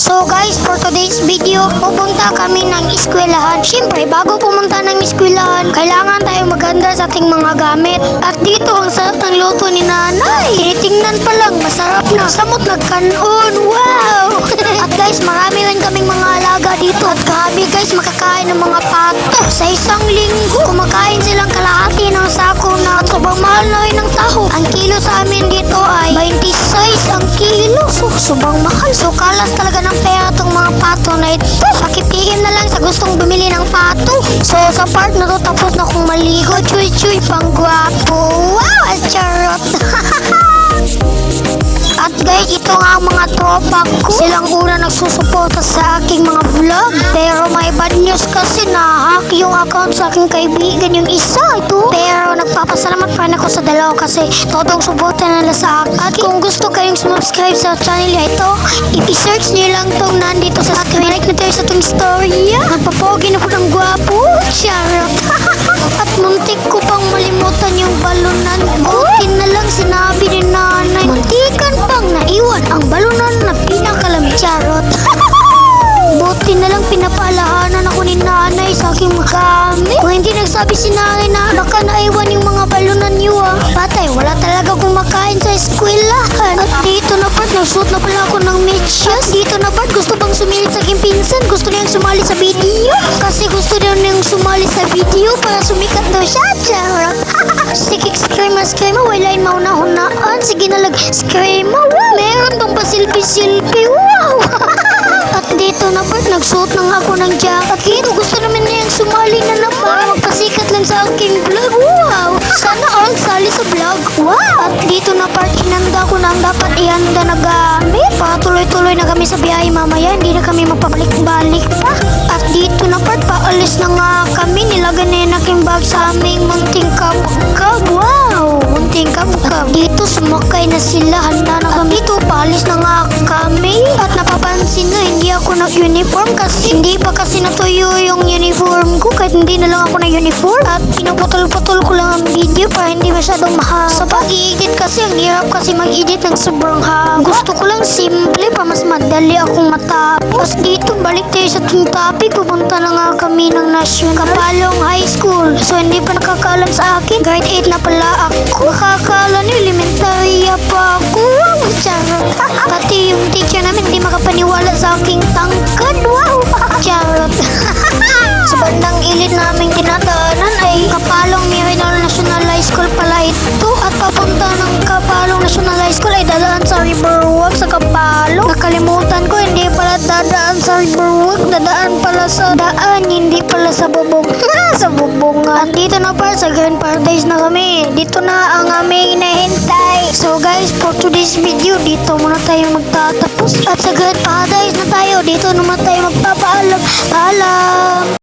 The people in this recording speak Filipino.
So guys, for today's video, pupunta kami ng eskwelahan. Siyempre, bago pumunta ng eskwelahan, kailangan tayo maganda sa ating mga gamit. At dito ang sarap ng luto ni nanay. Tinitingnan pa lang, masarap na. Samot nagkanon, wow! At guys, marami rin kaming mga alaga dito. At grabe guys, makakain ng mga pato. Sa isang linggo, kumakain silang kalahati ng sako na. At sobrang mahal na rin ng taho. Ang kilo sa amin dito ay 26 ang kilo. So, sobrang mahal. So, kalas talaga ng pera tong mga pato na ito. Pakipihim na lang sa gustong bumili ng pato. So, sa part na to, tapos na kong maligo. Chuy-chuy, pang gwapo. Wow, at charot. At guys, ito nga ang mga tropa ko. Silang una nagsusuporta sa aking mga vlog. Pero may bad news kasi na-hack yung account sa aking kaibigan, yung isa ito. Pero nagpapasalamat pa rin ako sa dalawa kasi totong suporta nila sa akin. At kung gusto kayong subscribe sa channel na ito, i-search nyo lang itong nandito sa screen. Like na tayo sa itong story. Nagpapogi na po ng gwapo. Charot. At muntik ko pang malimutan yung balunan. Buti na lang sinabi ni nanay. Muntikan pang naiwan ang balunan na pinakalamig. Charot. Buti na lang pinapaalahanan ako ni nanay sa aking gamit. Kung hindi nagsabi si nanay na baka naiwan yung mga balunan niyo patay, wala talaga kumakain sa eskwelahan. At dito na part, nagsuot na pala ako ng medyas. Dito na part, gusto bang sumili sa aking pinsan. Gusto niyang sumali sa video. Kasi gusto niyang sumali sa video para sumikat daw siya. Charot. Sige, screama, wala yung mauna-hunaan. Sige na lang, screama. Wow, meron tong pasilpi-silpi. Wow. At dito na part, nagsuot na nga ako ng jacket. Dito gusto naman niyang sumali na naman para magpasikat lang sa aking vlog. Wow! Sana all sali sa vlog. Wow! At dito na part, hinanda ko na ang dapat ihanda na gamit. Para tuloy-tuloy na kami sa biyahe mamaya. Hindi na kami mapabalik-balik pa. At dito na part, paalis na nga kami. Nilagay na yung aking bag sa aming munting kabukab. Wow! Munting kabukab. Dito sumakay na sila. Handa na kami. Dito paalis na nga kami. At napapansin na hindi ako nag-uniform kasi hindi pa kasi natuyo yung uniform ko kahit hindi na lang ako nag-uniform. At pinuputol-putol ko lang ang video para hindi masyadong mahaba. Sa pag-i-edit kasi ang hirap kasi mag-edit ng sobrang haba. Gusto ko lang simple para mas madali akong matapos. Dito balik tayo sa ating topic. Pupunta na nga kami ng National Kapalong High School. So hindi pa nakakaalam sa akin. Grade 8 na pala ako. Nakakaalam niyo, elementary pa ako. Charot. Pati yung teacher namin hindi makapaniwala sa aking tangkad. Wow! Charot. Sa bandang ilid naming tinataanan ay Kapalong Mirinal National High School pala ito. At papunta ng Kapalong National High School ay dadaan sa Riverwalk sa Kapalong. Nakalimutan ko, hindi pala dadaan sa Riverwalk. Dadaan pala sa daan, hindi pala sa bubong. Sa bubong. Andito na pa sa Grand Paradise na kami. Dito na ang aming nahintay. So guys, for today's video, dito muna tayo magtatapos. At sa Grand Paradise na tayo, dito naman tayo magpapaalam. Paalam!